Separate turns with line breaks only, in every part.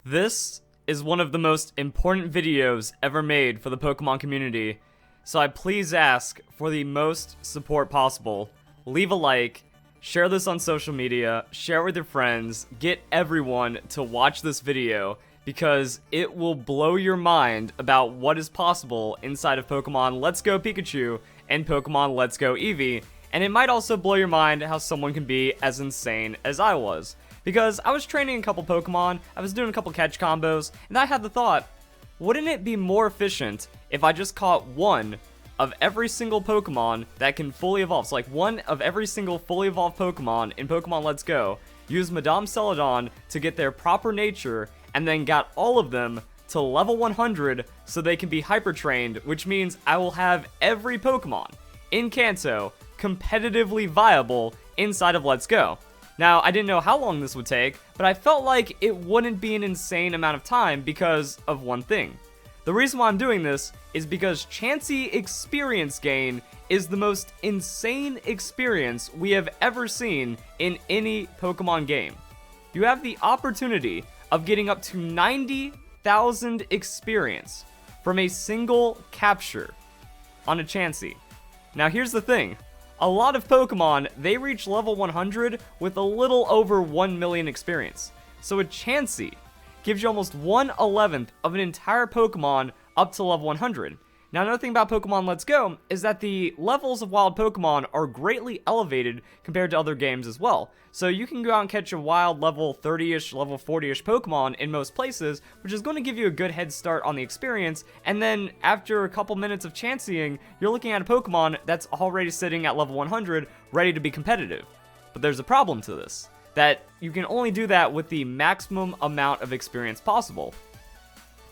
This is one of the most important videos ever made for the Pokemon community, so I please ask for the most support possible. Leave a like, share this on social media, share it with your friends, get everyone to watch this video, because it will blow your mind about what is possible inside of Pokemon Let's Go Pikachu and Pokemon Let's Go Eevee, and it might also blow your mind how someone can be as insane as I was. Because I was training a couple Pokemon, I was doing a couple catch combos, and I had the thought, wouldn't it be more efficient if I just caught one of every single Pokemon that can fully evolve? So like one of every single fully evolved Pokemon in Pokemon Let's Go, use Madame Celadon to get their proper nature, and then got all of them to level 100 so they can be hyper trained, which means I will have every Pokemon in Kanto competitively viable inside of Let's Go. Now, I didn't know how long this would take, but I felt like it wouldn't be an insane amount of time because of one thing. The reason why I'm doing this is because Chansey experience gain is the most insane experience we have ever seen in any Pokemon game. You have the opportunity of getting up to 90,000 experience from a single capture on a Chansey. Now, here's the thing. A lot of Pokemon, they reach level 100 with a little over 1 million experience. So a Chansey gives you almost 1/11th of an entire Pokemon up to level 100. Now, another thing about Pokemon Let's Go is that the levels of wild Pokemon are greatly elevated compared to other games as well. So you can go out and catch a wild level 30-ish, level 40-ish Pokemon in most places, which is going to give you a good head start on the experience, and then after a couple minutes of Chanseying, you're looking at a Pokemon that's already sitting at level 100, ready to be competitive. But there's a problem to this, that you can only do that with the maximum amount of experience possible.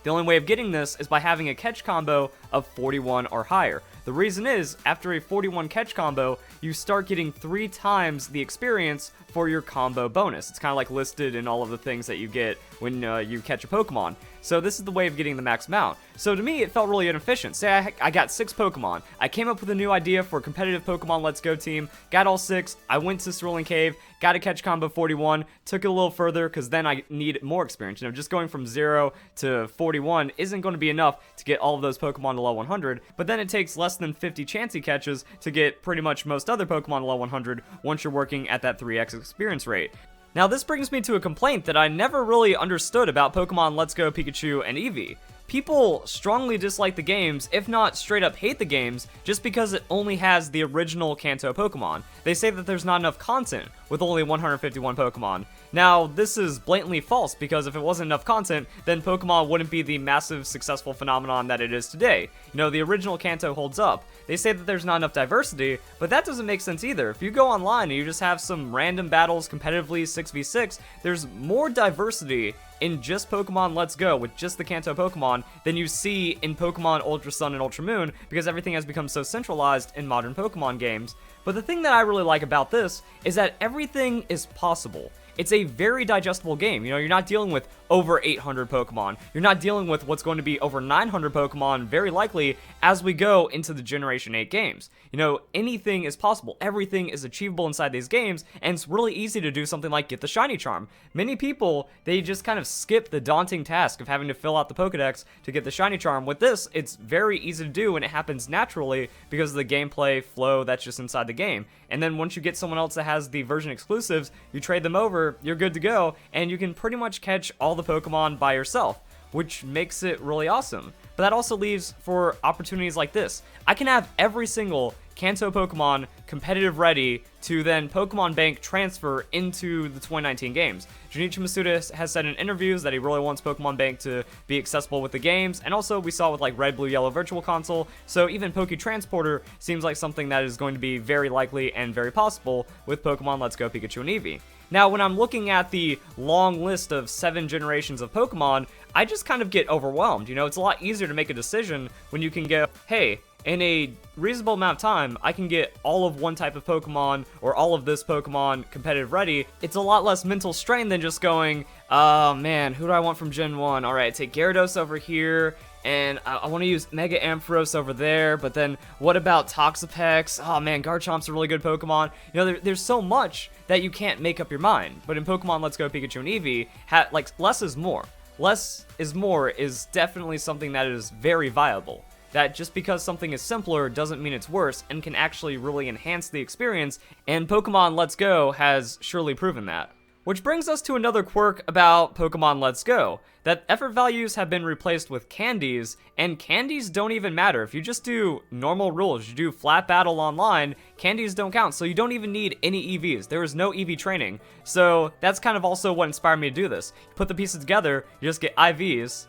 The only way of getting this is by having a catch combo of 41 or higher. The reason is, after a 41 catch combo, you start getting 3 times the experience for your combo bonus. It's kind of like listed in all of the things that you get when you catch a Pokemon. So this is the way of getting the max amount. So to me, it felt really inefficient. Say I got 6 Pokemon. I came up with a new idea for a competitive Pokemon Let's Go team, got all 6, I went to Cerulean Cave, got a catch combo 41, took it a little further because then I need more experience. You know, just going from 0 to 41 isn't going to be enough to get all of those Pokemon to level 100, but then it takes less than 50 Chansey catches to get pretty much most other Pokemon to level 100 once you're working at that 3x experience rate. Now, this brings me to a complaint that I never really understood about Pokemon Let's Go Pikachu and Eevee. People strongly dislike the games, if not straight up hate the games, just because it only has the original Kanto Pokemon. They say that there's not enough content with only 151 Pokemon. Now, this is blatantly false, because if it wasn't enough content, then Pokemon wouldn't be the massive successful phenomenon that it is today. You know, the original Kanto holds up. They say that there's not enough diversity, but that doesn't make sense either. If you go online and you just have some random battles competitively 6v6, there's more diversity in just Pokemon Let's Go with just the Kanto Pokemon than you see in Pokemon Ultra Sun and Ultra Moon, because everything has become so centralized in modern Pokemon games. But the thing that I really like about this is that everything is possible. It's a very digestible game. You know, you're not dealing with over 800 Pokemon. You're not dealing with what's going to be over 900 Pokemon, very likely, as we go into the Generation 8 games. You know, anything is possible. Everything is achievable inside these games, and it's really easy to do something like get the Shiny Charm. Many people, they just kind of skip the daunting task of having to fill out the Pokedex to get the Shiny Charm. With this, it's very easy to do, and it happens naturally because of the gameplay flow that's just inside the game. And then once you get someone else that has the version exclusives, you trade them over, you're good to go, and you can pretty much catch all the Pokemon by yourself, which makes it really awesome. But that also leaves for opportunities like this. I can have every single Kanto Pokemon competitive ready to then Pokemon Bank transfer into the 2019 games. Junichi Masuda has said in interviews that he really wants Pokemon Bank to be accessible with the games, and also we saw with like Red, Blue, Yellow Virtual Console, so even Poke Transporter seems like something that is going to be very likely and very possible with Pokemon Let's Go Pikachu and Eevee. Now, when I'm looking at the long list of 7 generations of Pokemon, I just kind of get overwhelmed. You know, it's a lot easier to make a decision when you can go, hey, in a reasonable amount of time, I can get all of one type of Pokemon or all of this Pokemon competitive ready. It's a lot less mental strain than just going, oh man, who do I want from Gen 1? Alright, take Gyarados over here, and I want to use Mega Ampharos over there, but then what about Toxapex? Oh man, Garchomp's a really good Pokemon. You know, there's so much that you can't make up your mind. But in Pokemon Let's Go Pikachu and Eevee, like, less is more. less is more is definitely something that is very viable. That just because something is simpler doesn't mean it's worse and can actually really enhance the experience, and Pokemon Let's Go has surely proven that. Which brings us to another quirk about Pokemon Let's Go, that effort values have been replaced with candies, and candies don't even matter. If you just do normal rules, you do flat battle online, candies don't count, so you don't even need any EVs. There is no EV training, so that's kind of also what inspired me to do this. You put the pieces together, you just get IVs,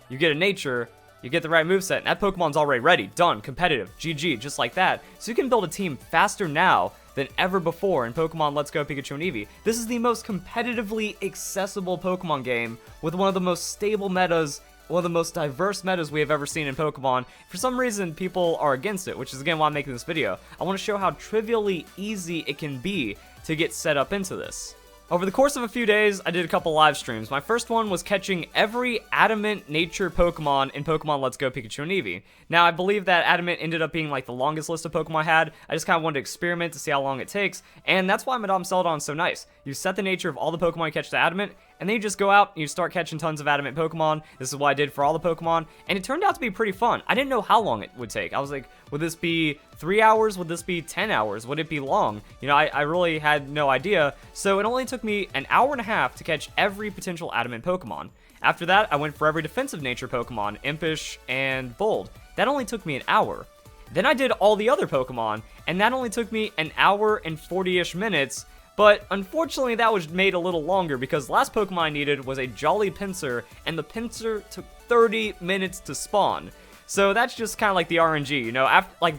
you get a nature, you get the right moveset, and that Pokemon's already ready, done, competitive, GG, just like that. So you can build a team faster now than ever before in Pokemon Let's Go Pikachu and Eevee. This is the most competitively accessible Pokemon game with one of the most stable metas, one of the most diverse metas we have ever seen in Pokemon. For some reason, people are against it, which is again why I'm making this video. I want to show how trivially easy it can be to get set up into this. Over the course of a few days, I did a couple live streams. My first one was catching every Adamant Nature Pokemon in Pokemon Let's Go Pikachu and Eevee. Now, I believe that Adamant ended up being like the longest list of Pokemon I had. I just kind of wanted to experiment to see how long it takes, and that's why Madame Celadon's so nice. You set the nature of all the Pokemon you catch to Adamant, and then you just go out and you start catching tons of Adamant Pokemon. This is what I did for all the Pokemon, and it turned out to be pretty fun. I didn't know how long it would take. I was like, would this be 3 hours? Would this be 10 hours? Would it be long? You know, I really had no idea. So it only took me an hour and a half to catch every potential Adamant Pokemon. After that, I went for every defensive nature Pokemon, Impish and Bold. That only took me an hour. Then I did all the other Pokemon, and that only took me an hour and 40-ish minutes. But unfortunately, that was made a little longer because the last Pokemon I needed was a Jolly Pinsir, and the Pinsir took 30 minutes to spawn. So that's just kind of like the RNG, you know,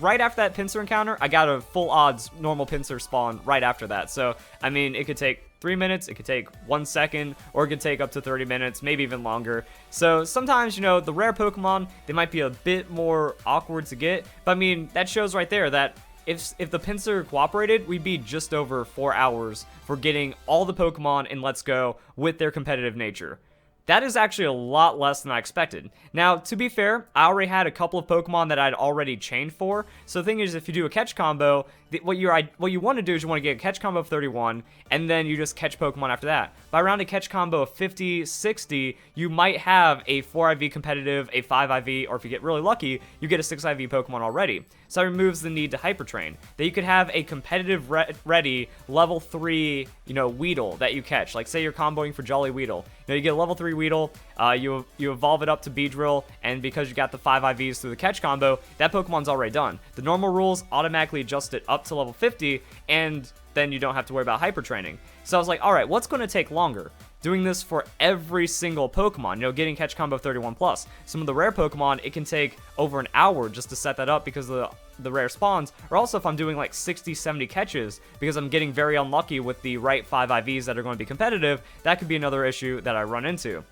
right after that Pinsir encounter, I got a full odds normal Pinsir spawn right after that. So, I mean, it could take 3 minutes, it could take 1 second, or it could take up to 30 minutes, maybe even longer. So sometimes, you know, the rare Pokemon, they might be a bit more awkward to get, but I mean, that shows right there that if the Pinsir cooperated, we'd be just over 4 hours for getting all the Pokemon in Let's Go with their competitive nature. That is actually a lot less than I expected. Now, to be fair, I already had a couple of Pokemon that I'd already chained for. So the thing is, if you do a catch combo, what you want to do is you want to get a catch combo of 31, and then you just catch Pokemon after that. By around a catch combo of 50, 60, you might have a 4 IV competitive, a 5 IV, or if you get really lucky, you get a 6 IV Pokemon already. So that removes the need to Hyper Train. That you could have a competitive ready level 3, you know, Weedle that you catch. Like say you're comboing for Jolly Weedle. You know, you get a level 3 Weedle, you evolve it up to Beedrill, and because you got the 5 IVs through the catch combo, that Pokemon's already done. The normal rules automatically adjust it up to level 50, and then you don't have to worry about hyper training. So I was like, alright, what's going to take longer? Doing this for every single Pokemon, you know, getting catch combo 31 plus. Some of the rare Pokemon, it can take over an hour just to set that up because of the rare spawns, or also if I'm doing like 60, 70 catches because I'm getting very unlucky with the right 5 IVs that are going to be competitive, that could be another issue that I run into.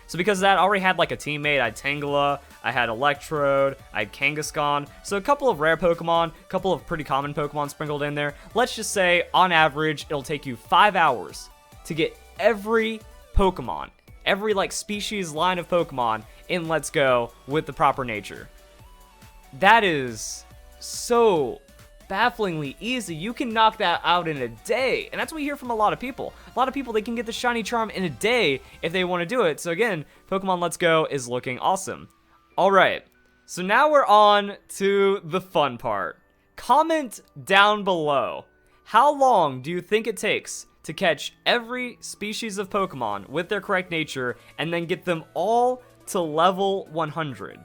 So because of that, I already had like a teammate. I had Tangela, I had Electrode, I had Kangaskhan. So a couple of rare Pokemon, a couple of pretty common Pokemon sprinkled in there. Let's just say, on average, it'll take you 5 hours to get every Pokemon, every like species line of Pokemon in Let's Go with the proper nature. That is so bafflingly easy. You can knock that out in a day, and that's what we hear from a lot of people. A lot of people, they can get the shiny charm in a day if they want to do it. So again, Pokemon Let's Go is looking awesome. Alright, so now we're on to the fun part. Comment down below, how long do you think it takes to catch every species of Pokemon with their correct nature and then get them all to level 100?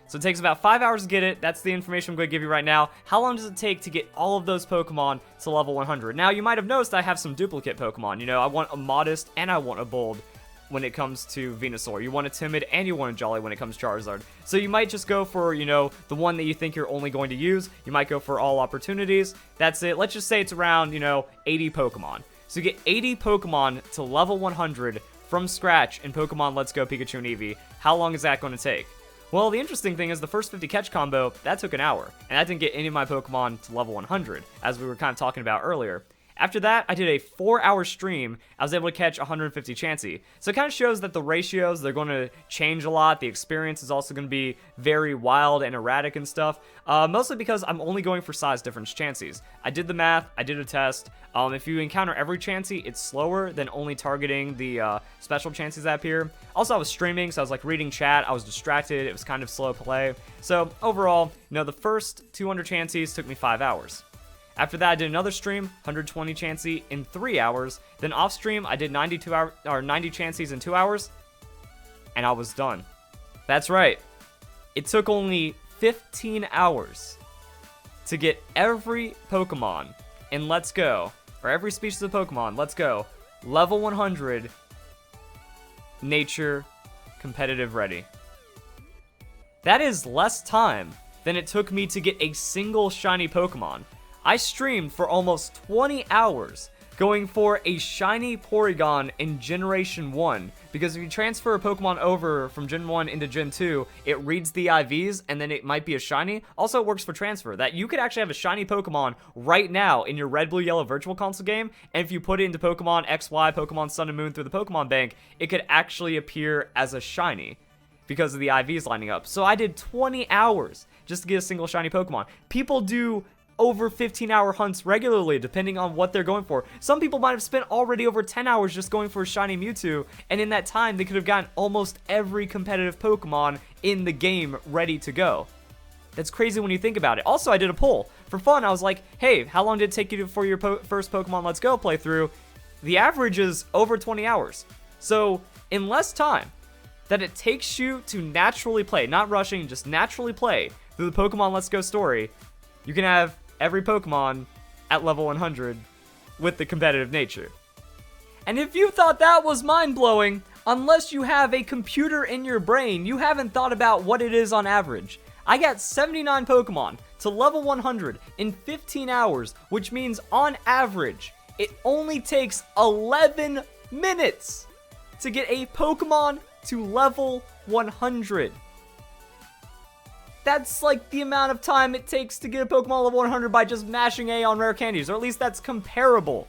So it takes about 5 hours to get it. That's the information I'm going to give you right now. How long does it take to get all of those Pokemon to level 100? Now, you might have noticed I have some duplicate Pokemon. You know, I want a Modest and I want a Bold when it comes to Venusaur. You want a Timid and you want a Jolly when it comes to Charizard. So you might just go for, you know, the one that you think you're only going to use. You might go for all opportunities. That's it. Let's just say it's around, you know, 80 Pokemon. So you get 80 Pokemon to level 100 from scratch in Pokemon Let's Go Pikachu and Eevee. How long is that going to take? Well, the interesting thing is the first 50 catch combo, that took an hour, and that didn't get any of my Pokemon to level 100, as we were kind of talking about earlier. After that, I did a 4-hour stream. I was able to catch 150 Chansey. So it kind of shows that the ratios, they're going to change a lot. The experience is also going to be very wild and erratic and stuff. Mostly because I'm only going for size difference Chanseys. I did the math, I did a test. If you encounter every Chansey, it's slower than only targeting the special Chanseys that appear. Also, I was streaming, so I was like reading chat. I was distracted. It was kind of slow play. So overall, the first 200 Chanseys took me 5 hours. After that, I did another stream, 120 Chansey in 3 hours. Then off stream, I did 90 Chanseys in 2 hours, and I was done. That's right. It took only 15 hours to get every Pokemon in Let's Go, or every species of Pokemon, Let's Go, level 100, Nature, competitive ready. That is less time than it took me to get a single shiny Pokemon. I streamed for almost 20 hours going for a shiny Porygon in Generation 1, because if you transfer a Pokemon over from Gen 1 into Gen 2, it reads the IVs and then it might be a shiny. Also, it works for transfer, that you could actually have a shiny Pokemon right now in your Red, Blue, Yellow Virtual Console game, and if you put it into Pokemon XY, Pokemon Sun and Moon through the Pokemon Bank, it could actually appear as a shiny because of the IVs lining up. So I did 20 hours just to get a single shiny Pokemon. People do over 15-hour hunts regularly, depending on what they're going for. Some people might have spent already over 10 hours just going for a shiny Mewtwo, and in that time, they could have gotten almost every competitive Pokemon in the game ready to go. That's crazy when you think about it. Also, I did a poll. For fun, I was like, hey, how long did it take you for your first Pokemon Let's Go playthrough? The average is over 20 hours. So, in less time that it takes you to naturally play, not rushing, just naturally play through the Pokemon Let's Go story, you can have every Pokemon at level 100 with the competitive nature. And if you thought that was mind-blowing, unless you have a computer in your brain, you haven't thought about what it is on average. I got 79 Pokemon to level 100 in 15 hours, which means on average, it only takes 11 minutes to get a Pokemon to level 100. That's like the amount of time it takes to get a Pokemon level 100 by just mashing A on rare candies, or at least that's comparable.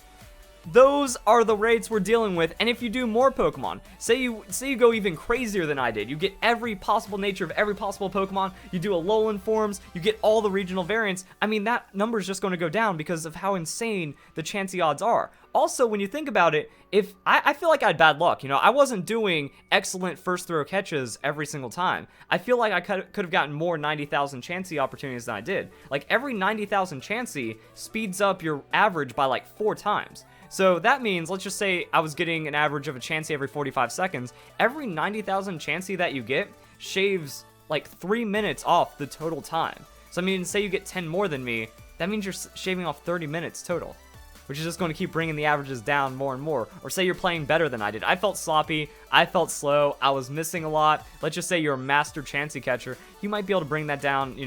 Those are the rates we're dealing with, and if you do more Pokemon, say you go even crazier than I did, you get every possible nature of every possible Pokemon, you do Alolan forms, you get all the regional variants, I mean, that number is just going to go down because of how insane the Chansey odds are. Also, when you think about it, if I feel like I had bad luck, I wasn't doing excellent first throw catches every single time. I feel like I could have gotten more 90,000 Chansey opportunities than I did. Like, every 90,000 Chansey speeds up your average by like 4 times. So that means, let's just say I was getting an average of a Chansey every 45 seconds. Every 90,000 Chansey that you get shaves like 3 minutes off the total time. So I mean, say you get 10 more than me, that means you're shaving off 30 minutes total, which is just going to keep bringing the averages down more and more. Or say you're playing better than I did. I felt sloppy, I felt slow, I was missing a lot. Let's just say you're a master Chansey catcher. You might be able to bring that down,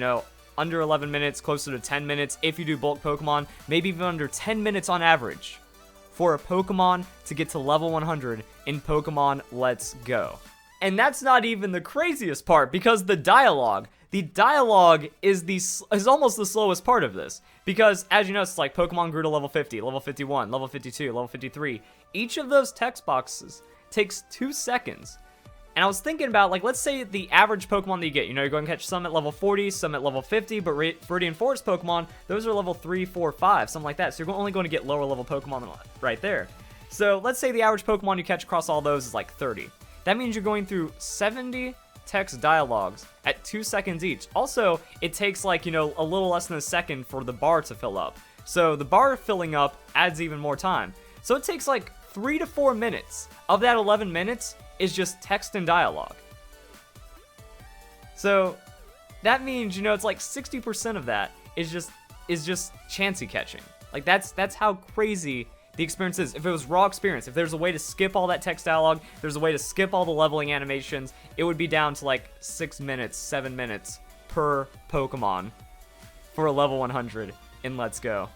under 11 minutes, closer to 10 minutes if you do bulk Pokemon, maybe even under 10 minutes on average for a Pokemon to get to level 100 in Pokemon Let's Go. And that's not even the craziest part, because the dialogue is almost the slowest part of this. Because, as you know, it's like Pokemon grew to level 50, level 51, level 52, level 53. Each of those text boxes takes 2 seconds. And I was thinking about, like, let's say the average Pokemon that you get. You're going to catch some at level 40, some at level 50, but Viridian Forest Pokemon, those are level 3, 4, 5, something like that. So you're only going to get lower level Pokemon right there. So let's say the average Pokemon you catch across all those is like 30. That means you're going through 70 text dialogues at 2 seconds each. Also, it takes like, a little less than a second for the bar to fill up. So the bar filling up adds even more time. So it takes like 3 to 4 minutes. Of that 11 minutes is just text and dialogue. So that means, it's like 60% of that is just Chansey catching. Like that's how crazy the experience is. If it was raw experience, if there's a way to skip all that text dialogue, there's a way to skip all the leveling animations, it would be down to like 6 minutes, 7 minutes per Pokemon for a level 100 in Let's Go.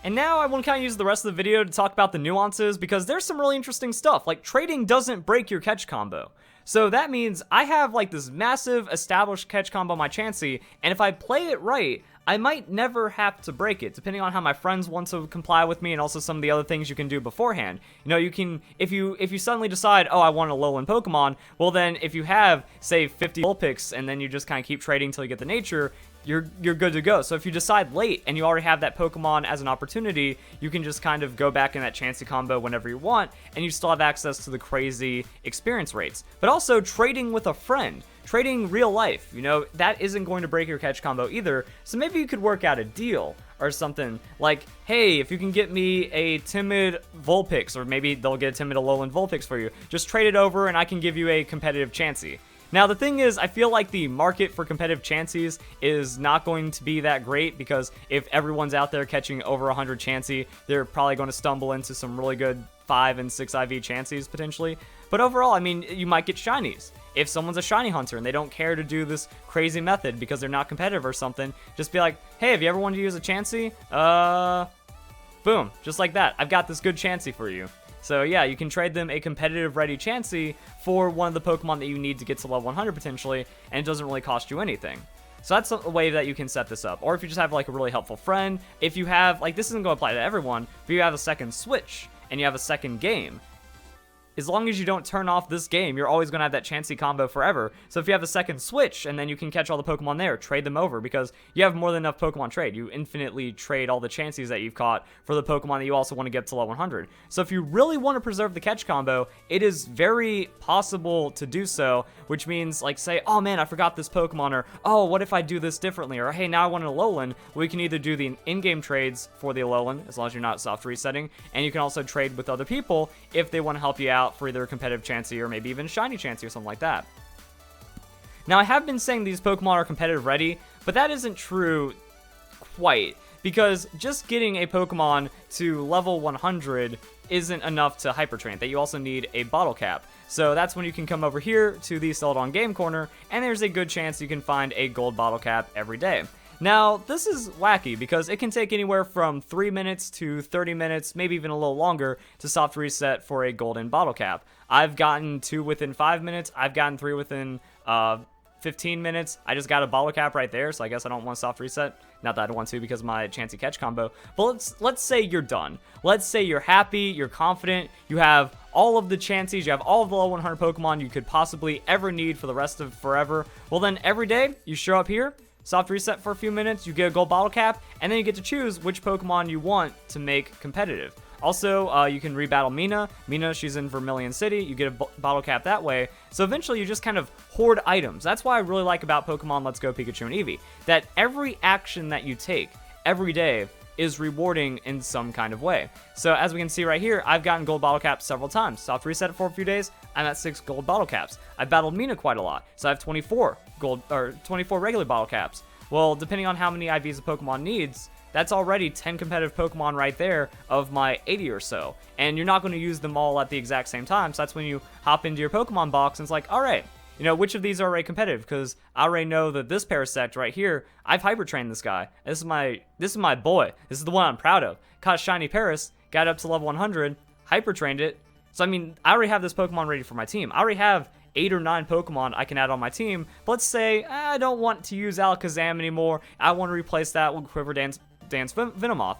And now I want to kind of use the rest of the video to talk about the nuances, because there's some really interesting stuff. Like, trading doesn't break your catch combo. So that means I have like this massive established catch combo on my Chansey, and if I play it right, I might never have to break it, depending on how my friends want to comply with me, and also some of the other things you can do beforehand. You know, you can, if you suddenly decide, oh, I want a Alolan Pokemon, well then, if you have, say, 50 Vulpix, and then you just kind of keep trading until you get the nature, you're good to go. So if you decide late and you already have that Pokemon as an opportunity, you can just kind of go back in that Chansey combo whenever you want, and you still have access to the crazy experience rates. But also trading with a friend, trading real life, you know, that isn't going to break your catch combo either. So maybe you could work out a deal or something like, hey, if you can get me a timid Vulpix, or maybe they'll get a timid Alolan Vulpix for you, just trade it over and I can give you a competitive Chansey. Now, the thing is, I feel like the market for competitive Chanseys is not going to be that great, because if everyone's out there catching over 100 Chansey, they're probably going to stumble into some really good 5 and 6 IV Chanseys, potentially. But overall, I mean, you might get shinies. If someone's a shiny hunter and they don't care to do this crazy method because they're not competitive or something, just be like, hey, have you ever wanted to use a Chansey? Boom, just like that. I've got this good Chansey for you. So yeah, you can trade them a competitive ready Chansey for one of the Pokemon that you need to get to level 100 potentially, and it doesn't really cost you anything. So that's a way that you can set this up. Or if you just have like a really helpful friend, if you have, like, this isn't going to apply to everyone, but you have a second Switch and you have a second game, as long as you don't turn off this game, you're always going to have that Chansey combo forever. So if you have a second Switch, and then you can catch all the Pokemon there, trade them over, because you have more than enough Pokemon trade. You infinitely trade all the Chanseys that you've caught for the Pokemon that you also want to get to level 100. So if you really want to preserve the catch combo, it is very possible to do so, which means, like, say, oh man, I forgot this Pokemon, or oh, what if I do this differently, or hey, now I want an Alolan. Well, you can either do the in-game trades for the Alolan, as long as you're not soft resetting, and you can also trade with other people if they want to help you out for either a competitive Chansey or maybe even a shiny Chansey or something like that. Now, I have been saying these Pokemon are competitive ready, but that isn't true quite, because just getting a Pokemon to level 100 isn't enough to hyper train, that you also need a bottle cap. So that's when you can come over here to the Celadon Game Corner, and there's a good chance you can find a gold bottle cap every day. Now, this is wacky because it can take anywhere from 3 minutes to 30 minutes, maybe even a little longer, to soft reset for a golden bottle cap. I've gotten 2 within 5 minutes, I've gotten 3 within 15 minutes. I just got a bottle cap right there, so I guess I don't want to soft reset. Not that I don't want to because of my Chansey catch combo. But let's say you're done. Let's say you're happy, you're confident, you have all of the Chanseys, you have all of the level 100 Pokemon you could possibly ever need for the rest of forever. Well then, every day, you show up here, soft reset for a few minutes, you get a gold bottle cap, and then you get to choose which Pokemon you want to make competitive. Also, you can rebattle Mina. Mina, she's in Vermilion City. You get a bottle cap that way. So eventually, you just kind of hoard items. That's why I really like about Pokemon Let's Go Pikachu and Eevee, that every action that you take every day is rewarding in some kind of way. So as we can see right here, I've gotten gold bottle caps several times. Soft reset it for a few days, I'm at 6 gold bottle caps. I've battled Mina quite a lot, so I have 24 regular bottle caps. Well, depending on how many IVs a Pokemon needs, that's already 10 competitive Pokemon right there of my 80 or so. And you're not going to use them all at the exact same time, so that's when you hop into your Pokemon box and it's like, alright, you know, which of these are already competitive? Because I already know that this Parasect right here, I've hyper trained this guy. This is my boy. This is the one I'm proud of. Caught Shiny Paras, got up to level 100, hyper trained it. So I mean, I already have this Pokemon ready for my team. I already have 8 or 9 Pokemon I can add on my team. But let's say I don't want to use Alakazam anymore. I want to replace that with Quiver Dance Venomoth.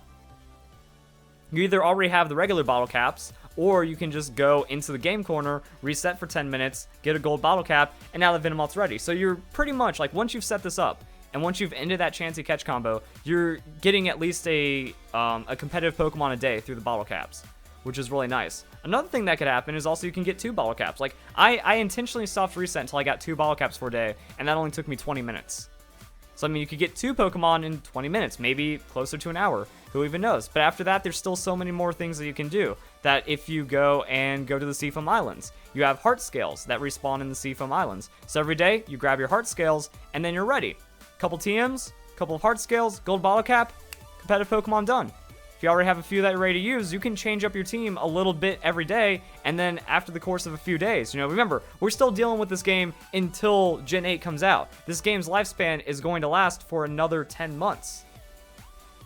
You either already have the regular bottle caps, or you can just go into the game corner, reset for 10 minutes, get a gold bottle cap, and now the Venomoth's ready. So you're pretty much, like, once you've set this up, and once you've ended that Chansey catch combo, you're getting at least a competitive Pokemon a day through the bottle caps, which is really nice. Another thing that could happen is also you can get 2 bottle caps. Like, I intentionally soft reset until I got 2 bottle caps for a day, and that only took me 20 minutes. So, I mean, you could get 2 Pokemon in 20 minutes, maybe closer to an hour. Who even knows? But after that, there's still so many more things that you can do. That if you go to the Seafoam Islands, you have heart scales that respawn in the Seafoam Islands. So every day, you grab your heart scales, and then you're ready. Couple TMs, couple of heart scales, gold bottle cap, competitive Pokemon done. If you already have a few that you're ready to use, you can change up your team a little bit every day, and then after the course of a few days, you know, remember, we're still dealing with this game until Gen 8 comes out. This game's lifespan is going to last for another 10 months.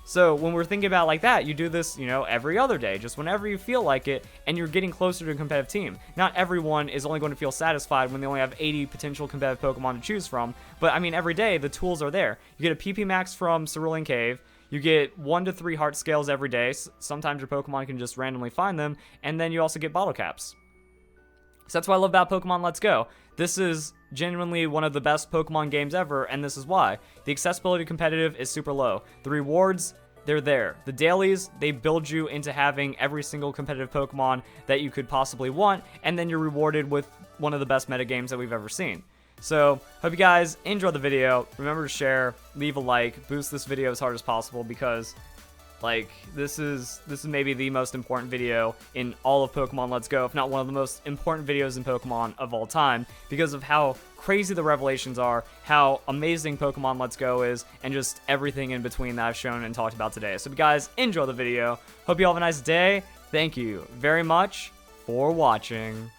So when we're thinking about like that, you do this, you know, every other day, just whenever you feel like it, and you're getting closer to a competitive team. Not everyone is only going to feel satisfied when they only have 80 potential competitive Pokemon to choose from, but I mean, every day, the tools are there. You get a PP Max from Cerulean Cave, you get 1 to 3 heart scales every day, sometimes your Pokemon can just randomly find them, and then you also get bottle caps. So that's what I love about Pokemon Let's Go. This is genuinely one of the best Pokemon games ever, and this is why. The accessibility competitive is super low. The rewards, they're there. The dailies, they build you into having every single competitive Pokemon that you could possibly want, and then you're rewarded with one of the best metagames that we've ever seen. So, hope you guys enjoyed the video. Remember to share, leave a like, boost this video as hard as possible, because like, this is maybe the most important video in all of Pokemon Let's Go, if not one of the most important videos in Pokemon of all time, because of how crazy the revelations are, how amazing Pokemon Let's Go is, and just everything in between that I've shown and talked about today. So if you guys enjoy the video, hope you all have a nice day. Thank you very much for watching.